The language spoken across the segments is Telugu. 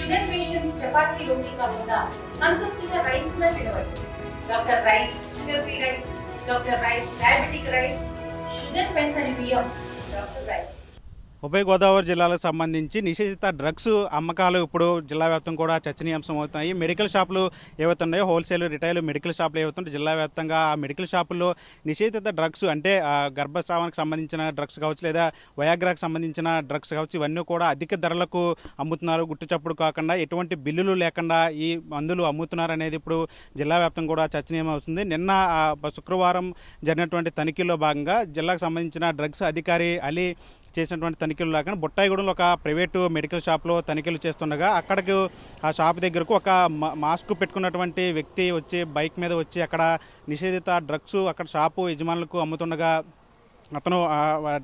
షుగర్ పేషెంట్స్ చపాతీ రోటీ కాకుండా సంతృప్తిగా రైస్ కూడా తినవచ్చు. Doctor rice, sugar free rice, doctor rice, diabetic rice, sugar పెన్సని బియ్యం, డాక్టర్ రైస్. ఉభయ గోదావరి జిల్లాలకు సంబంధించి నిషేధిత డ్రగ్స్ అమ్మకాలు ఇప్పుడు జిల్లా వ్యాప్తంగా కూడా చర్చనీయాంశం అవుతున్నాయి. మెడికల్ షాపులు ఏవైతున్నాయో హోల్సేల్, రిటైల్ మెడికల్ షాపులు ఏవైతుంటే జిల్లా వ్యాప్తంగా ఆ మెడికల్ షాపుల్లో నిషేధిత డ్రగ్స్ అంటే గర్భస్రావానికి సంబంధించిన డ్రగ్స్ కావచ్చు, లేదా వయాగ్రాకు సంబంధించిన డ్రగ్స్ కావచ్చు, ఇవన్నీ కూడా అధిక ధరలకు అమ్ముతున్నారు. గుట్టు చప్పుడు కాకుండా ఎటువంటి బిల్లులు లేకుండా ఈ మందులు అమ్ముతున్నారు అనేది ఇప్పుడు జిల్లా వ్యాప్తంగా కూడా చర్చనీయం అవుతుంది. నిన్న శుక్రవారం జరిగినటువంటి తనిఖీల్లో భాగంగా జిల్లాకు సంబంధించిన డ్రగ్స్ అధికారి అలీ చేసినటువంటి తనిఖీలు లేకుండా బుట్టాయిగూడెంలో ఒక ప్రైవేటు మెడికల్ షాప్లో తనిఖీలు చేస్తుండగా అక్కడికి ఆ షాప్ దగ్గరకు ఒక మాస్క్ పెట్టుకున్నటువంటి వ్యక్తి వచ్చి బైక్ మీద వచ్చి అక్కడ నిషేధిత డ్రగ్స్ అక్కడ షాపు యజమానులకు అమ్ముతుండగా అతను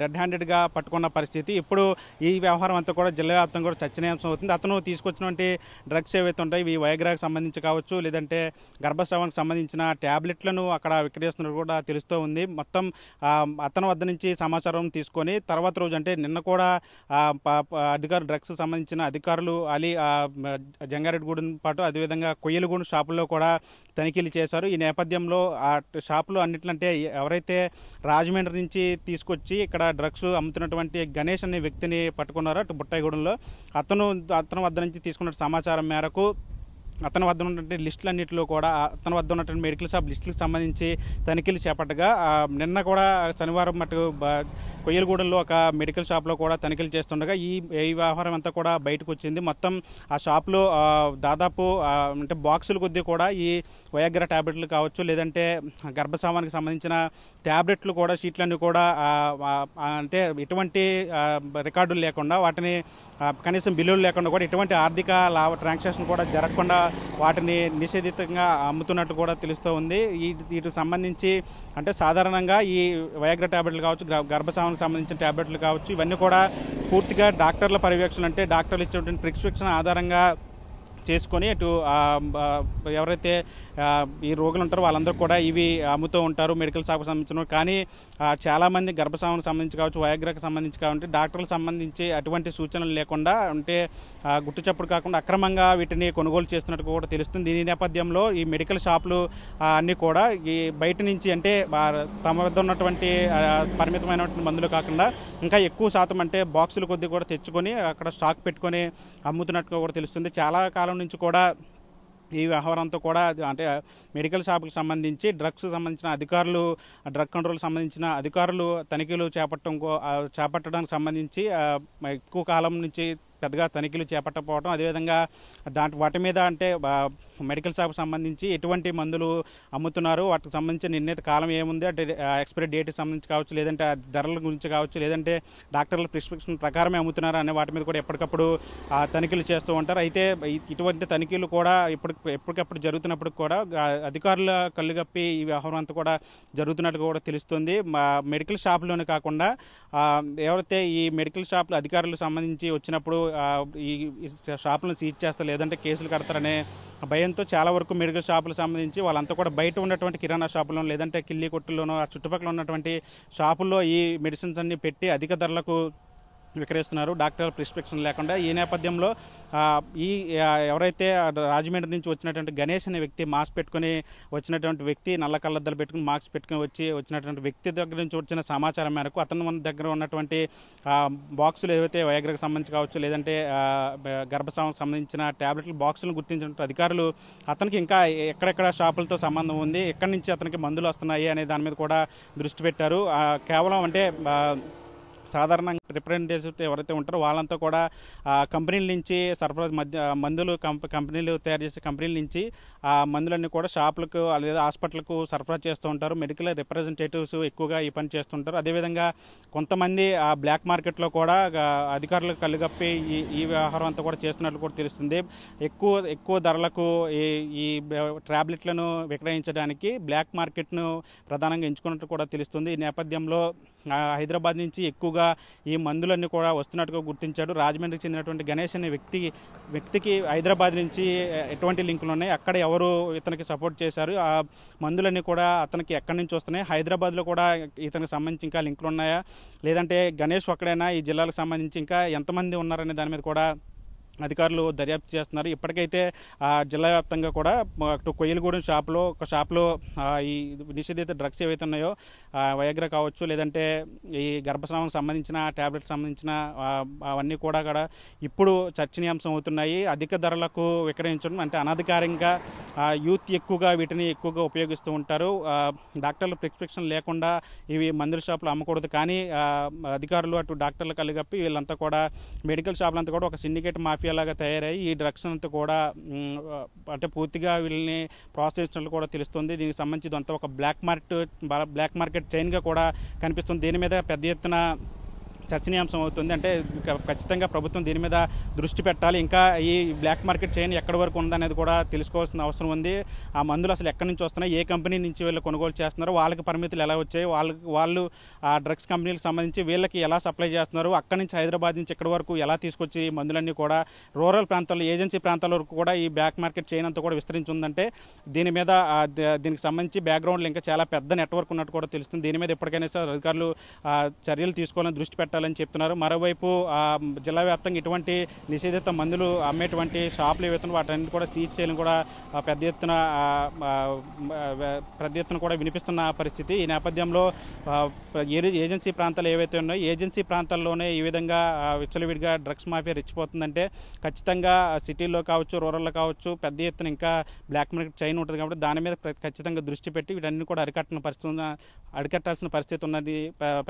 డెడ్ హ్యాండెడ్గా పట్టుకున్న పరిస్థితి. ఇప్పుడు ఈ వ్యవహారం అంతా కూడా జిల్లా వ్యాప్తంగా కూడా చర్చనీయాంశం అవుతుంది. అతను తీసుకొచ్చినటువంటి డ్రగ్స్ ఏవైతే ఉంటాయి ఇవి వయాగ్రాకు సంబంధించి కావచ్చు, లేదంటే గర్భస్రావానికి సంబంధించిన ట్యాబ్లెట్లను అక్కడ విక్రయిస్తున్నట్టు కూడా తెలుస్తూ ఉంది. మొత్తం అతని వద్ద నుంచి సమాచారం తీసుకొని తర్వాత రోజు అంటే నిన్న కూడా అధికారులు డ్రగ్స్ సంబంధించిన అధికారులు అలీ జంగారెడ్డిగూడెం పాటు అదేవిధంగా కొయ్యలగూడెం షాపుల్లో కూడా తనిఖీలు చేశారు. ఈ నేపథ్యంలో ఆ షాపులు అన్నిట్లంటే ఎవరైతే రాజమండ్రి నుంచి తీసుకొచ్చి ఇక్కడ డ్రగ్స్ అమ్ముతున్నటువంటి గణేష్ అనే వ్యక్తిని పట్టుకున్నారు అటు బుట్టాయిగూడెంలో. అతని వద్ద నుంచి తీసుకున్న సమాచారం మేరకు అతని వద్ద ఉన్నటువంటి లిస్టులన్నింటిలో కూడా అతని వద్ద ఉన్నటువంటి మెడికల్ షాప్ లిస్టులకు సంబంధించి తనిఖీలు చేపట్టగా నిన్న కూడా శనివారం మటుకు కొయ్యలగూడెంలో ఒక మెడికల్ షాప్లో కూడా తనిఖీలు చేస్తుండగా ఈ వ్యవహారం అంతా కూడా బయటకు వచ్చింది. మొత్తం ఆ షాప్లో దాదాపు అంటే బాక్సుల కొద్దీ కూడా ఈ వయాగ్రా ట్యాబ్లెట్లు కావచ్చు, లేదంటే గర్భస్రావానికి సంబంధించిన ట్యాబ్లెట్లు కూడా షీట్లన్నీ కూడా అంటే ఎటువంటి రికార్డులు లేకుండా వాటిని కనీసం బిల్లులు లేకుండా కూడా ఎటువంటి ఆర్థిక ట్రాన్సాక్షన్ కూడా జరగకుండా వాటిని నిషేధితంగా అమ్ముతున్నట్టు కూడా తెలుస్తూ ఉంది. వీటికి సంబంధించి అంటే సాధారణంగా ఈ వయాగ్రా ట్యాబ్లెట్లు కావచ్చు, గర్భస్రావానికి సంబంధించిన ట్యాబ్లెట్లు కావచ్చు, ఇవన్నీ కూడా పూర్తిగా డాక్టర్ల పర్యవేక్షణ అంటే డాక్టర్లు ఇచ్చినటువంటి ప్రిస్క్రిప్షన్ ఆధారంగా చేసుకొని అటు ఎవరైతే ఈ రోగులు ఉంటారో వాళ్ళందరూ కూడా ఇవి అమ్ముతూ ఉంటారు మెడికల్ షాప్కి సంబంధించిన. కానీ చాలామంది గర్భస్రావానికి సంబంధించి కావచ్చు, వయాగ్రాకు సంబంధించి కాబట్టి డాక్టర్లకు సంబంధించి అటువంటి సూచనలు లేకుండా అంటే గుట్టు చప్పుడు కాకుండా అక్రమంగా వీటిని కొనుగోలు చేస్తున్నట్టు కూడా తెలుస్తుంది. దీని నేపథ్యంలో ఈ మెడికల్ షాపులు అన్నీ కూడా ఈ బయట నుంచి అంటే తమ వద్ద ఉన్నటువంటి పరిమితమైనటువంటి మందులు కాకుండా ఇంకా ఎక్కువ శాతం అంటే బాక్సుల కొద్దీ కూడా తెచ్చుకొని అక్కడ స్టాక్ పెట్టుకొని అమ్ముతున్నట్టుగా కూడా తెలుస్తుంది. చాలా కాలం నుంచి కూడా ఈ వ్యవహారంతో కూడా అంటే మెడికల్ షాపులకు సంబంధించి డ్రగ్స్ సంబంధించిన అధికారులు, డ్రగ్ కంట్రోల్ సంబంధించిన అధికారులు తనిఖీలు చేపట్టడానికి సంబంధించి ఎక్కువ కాలం నుంచి పెద్దగా తనిఖీలు చేపట్టకపోవడం, అదేవిధంగా వాటి మీద అంటే మెడికల్ షాప్కి సంబంధించి ఎటువంటి మందులు అమ్ముతున్నారు, వాటికి సంబంధించిన నిర్ణీత కాలం ఏముంది అంటే ఎక్స్పైరీ డేట్కి సంబంధించి కావచ్చు, లేదంటే ధరల గురించి కావచ్చు, లేదంటే డాక్టర్ల ప్రిస్క్రిప్షన్ ప్రకారమే అమ్ముతున్నారు అనే వాటి మీద కూడా ఎప్పటికప్పుడు తనిఖీలు చేస్తూ ఉంటారు. అయితే ఇటువంటి తనిఖీలు కూడా ఎప్పటికప్పుడు జరుగుతున్నప్పుడు కూడా అధికారుల కళ్ళుగప్పి ఈ వ్యవహారం అంతా కూడా జరుగుతున్నట్టు కూడా తెలుస్తుంది. మెడికల్ షాపులోనే కాకుండా ఎవరైతే ఈ మెడికల్ షాపులు అధికారులకు సంబంధించి వచ్చినప్పుడు ఈ షాపులను సీజ్ చేస్తారు, లేదంటే కేసులు కడతారనే భయంతో చాలా వరకు మెడికల్ షాపులకు సంబంధించి వాళ్ళంతా కూడా బయట ఉన్నటువంటి కిరాణా షాపుల్లో, లేదంటే కిల్లీ కొట్టుల్లోనో ఆ చుట్టుపక్కల ఉన్నటువంటి షాపుల్లో ఈ మెడిసిన్స్ అన్ని పెట్టి అధిక ధరలకు విక్రయిస్తున్నారు డాక్టర్ ప్రిస్క్రిప్షన్ లేకుండా. ఈ నేపథ్యంలో ఈ ఎవరైతే రాజమండ్రి నుంచి వచ్చినటువంటి గణేష్ అనే వ్యక్తి మాస్క్ పెట్టుకుని వచ్చినటువంటి వ్యక్తి, నల్ల కళ్ళద్దాలు పెట్టుకుని మాస్క్ పెట్టుకుని వచ్చినటువంటి వ్యక్తి దగ్గర నుంచి వచ్చిన సమాచారం మేరకు అతను మన దగ్గర ఉన్నటువంటి బాక్సులు ఏవైతే వయాగ్రాకు సంబంధించి కావచ్చు, లేదంటే గర్భస్రావానికి సంబంధించిన ట్యాబ్లెట్ల బాక్సులను గుర్తించిన అధికారులు అతనికి ఇంకా ఎక్కడెక్కడ షాపులతో సంబంధం ఉంది, ఎక్కడి నుంచి అతనికి మందులు వస్తున్నాయి అనే దాని మీద కూడా దృష్టి పెట్టారు. కేవలం అంటే సాధారణంగా రిప్రజెంటేటివ్స్ ఎవరైతే ఉంటారో వాళ్ళంతా కూడా కంపెనీల నుంచి మందులు కంపెనీలు తయారు చేసే కంపెనీల నుంచి ఆ మందులన్నీ కూడా షాపులకు లేదా హాస్పిటల్కు సరఫరా చేస్తూ ఉంటారు. మెడికల్ రిప్రజెంటేటివ్స్ ఎక్కువగా ఈ పని చేస్తుంటారు. అదేవిధంగా కొంతమంది ఆ బ్లాక్ మార్కెట్లో కూడా అధికారులకు కళ్ళుగప్పి ఈ వ్యవహారం అంతా కూడా చేస్తున్నట్లు కూడా తెలుస్తుంది. ఎక్కువ ధరలకు ఈ ట్యాబ్లెట్లను విక్రయించడానికి బ్లాక్ మార్కెట్ను ప్రధానంగా ఎంచుకున్నట్టు కూడా తెలుస్తుంది. ఈ నేపథ్యంలో హైదరాబాద్ నుంచి ఎక్కువగా ఈ మందులన్నీ కూడా వస్తున్నట్టుగా గుర్తించాడు. రాజమండ్రికి చెందినటువంటి గణేష్ అనే వ్యక్తికి హైదరాబాద్ నుంచి ఎటువంటి లింకులు ఉన్నాయి, అక్కడ ఎవరు ఇతనికి సపోర్ట్ చేశారు, ఆ మందులన్నీ కూడా అతనికి ఎక్కడి నుంచి వస్తున్నాయి, హైదరాబాద్లో కూడా ఇతనికి సంబంధించి ఇంకా లింకులు ఉన్నాయా, లేదంటే గణేష్ ఒక్కడైనా ఈ జిల్లాలకు సంబంధించి ఇంకా ఎంతమంది ఉన్నారనే దాని మీద కూడా అధికారులు దర్యాప్తు చేస్తున్నారు. ఇప్పటికైతే జిల్లా వ్యాప్తంగా కూడా అటు కొయ్యలగూడెం ఒక షాప్లో ఈ నిషేధిత డ్రగ్స్ ఏవైతే ఉన్నాయో వయాగ్రా కావచ్చు, లేదంటే ఈ గర్భస్రావానికి సంబంధించిన ట్యాబ్లెట్స్ సంబంధించిన అవన్నీ కూడా ఇప్పుడు చర్చనీయాంశం అవుతున్నాయి. అధిక ధరలకు విక్రయించడం అంటే అనధికారికంగా యూత్ వీటిని ఎక్కువగా ఉపయోగిస్తూ ఉంటారు. డాక్టర్ల ప్రిస్క్రిప్షన్ లేకుండా ఇవి మందుల షాపులు అమ్మకూడదు. కానీ అధికారులు అటు డాక్టర్లు కలిగప్పి వీళ్ళంతా కూడా మెడికల్ షాపులంతా కూడా ఒక సిండికేట్ మాఫియా లాగా తయారయ్యి ఈ డ్రగ్స్ అంతా కూడా అంటే పూర్తిగా వీళ్ళని ప్రోత్సహించినట్లు కూడా తెలుస్తుంది. దీనికి సంబంధించి అంతా ఒక బ్లాక్ మార్కెట్ చైన్గా కూడా కనిపిస్తుంది. దీని మీద పెద్ద ఎత్తున చర్చనీయాంశం అవుతుంది. అంటే ఖచ్చితంగా ప్రభుత్వం దీని మీద దృష్టి పెట్టాలి. ఇంకా ఈ బ్లాక్ మార్కెట్ చైన్ ఎక్కడి వరకు ఉందనేది కూడా తెలుసుకోవాల్సిన అవసరం ఉంది. ఆ మందులు అసలు ఎక్కడి నుంచి వస్తున్నాయి, ఏ కంపెనీ నుంచి వీళ్ళు కొనుగోలు చేస్తున్నారు, వాళ్ళకి పరిమితులు ఎలా వచ్చాయి, వాళ్ళు ఆ డ్రగ్స్ కంపెనీలకు సంబంధించి వీళ్ళకి ఎలా సప్లై చేస్తున్నారు, అక్కడి నుంచి హైదరాబాద్ నుంచి ఇక్కడి వరకు ఎలా తీసుకొచ్చి మందులన్నీ కూడా రూరల్ ప్రాంతాల్లో ఏజెన్సీ ప్రాంతాల వరకు కూడా ఈ బ్లాక్ మార్కెట్ చైన్ అంతా కూడా విస్తరించిందంటే దీనికి సంబంధించి బ్యాక్గ్రౌండ్లో ఇంకా చాలా పెద్ద నెట్వర్క్ ఉన్నట్టు కూడా తెలుస్తుంది. దీని మీద ఎప్పటికైనా సరే అధికారులు చర్యలు తీసుకోవాలని దృష్టి పెట్టాలని చెప్తున్నారు. మరోవైపు జిల్లా వ్యాప్తంగా ఇటువంటి నిషేధిత మందులు అమ్మేటువంటి షాపులు ఏవైతే వాటన్ని కూడా సీజ్ చేయడం కూడా పెద్ద ఎత్తున కూడా వినిపిస్తున్న పరిస్థితి. ఈ నేపథ్యంలో ఏజెన్సీ ప్రాంతాలు ఏవైతే ఉన్నాయో ఏజెన్సీ ప్రాంతాల్లోనే ఈ విధంగా విచ్చలవిడిగా డ్రగ్స్ మాఫియా రెచ్చిపోతుందంటే ఖచ్చితంగా సిటీల్లో కావచ్చు, రూరల్లో కావచ్చు పెద్ద ఎత్తున ఇంకా బ్లాక్ మార్కెట్ చైన్ ఉంటుంది. కాబట్టి దాని మీద ఖచ్చితంగా దృష్టి పెట్టి వీటన్ని కూడా అరికట్టాల్సిన పరిస్థితి ఉన్నది.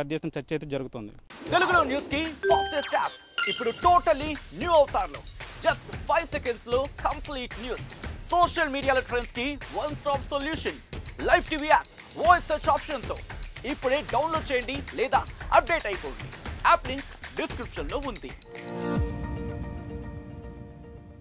పెద్ద ఎత్తున చర్చ అయితే జరుగుతుంది. తెలుగులో న్యూస్ కి ఫాస్టెస్ట్ యాప్ ఇప్పుడు టోటల్లీ న్యూ అవతార్లో జస్ట్ 5 seconds లో కంప్లీట్ న్యూస్, సోషల్ మీడియాలో ట్రెండ్స్ కి one stop solution, live TV app, voice search option తో ఇప్పుడే డౌన్లోడ్ చేయండి లేదా అప్డేట్ అయిపోండి. యాప్ లింక్ డిస్క్రిప్షన్ లో ఉంది.